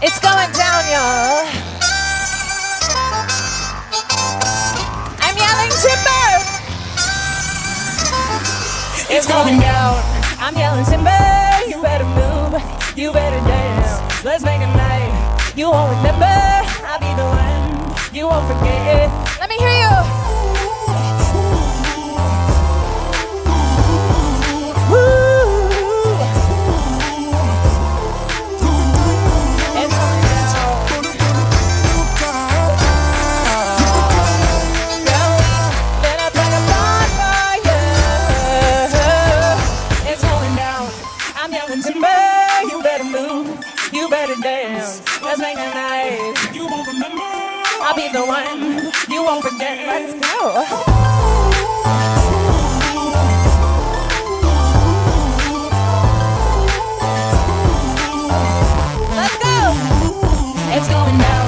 It's going down, y'all. I'm yelling timber. It's going down. I'm yelling timber. You better move. You better dance. Let's make a night. You won't remember. I'll be the one. You won't forget. Let me hear you. Let's make a night. You won't remember. I'll be the one. You won't forget. Let's go. Let's go. It's going down.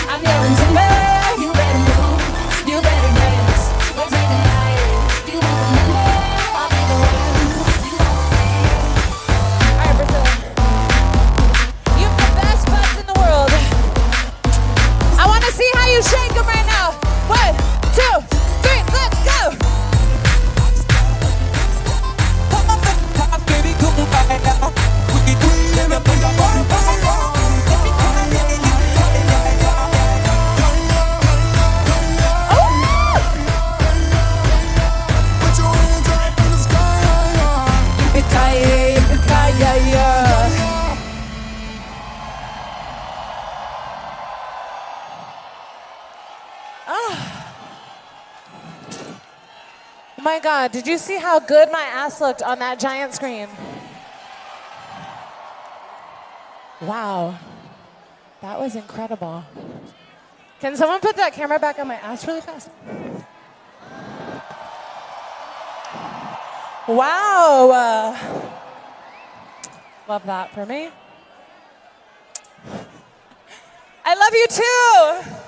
I'm yelling timber. You better move. You better dance. Let's make a night. You won't remember. I'll be the one. You won't forget. All right, Brazil. You have the best butts in the world. I want to see how you shake them right now. 1, 2, 3, let's go. Oh my God, did you see how good my ass looked on that giant screen? Wow, that was incredible. Can someone put that camera back on my ass really fast? Wow. Love that for me. I love you too.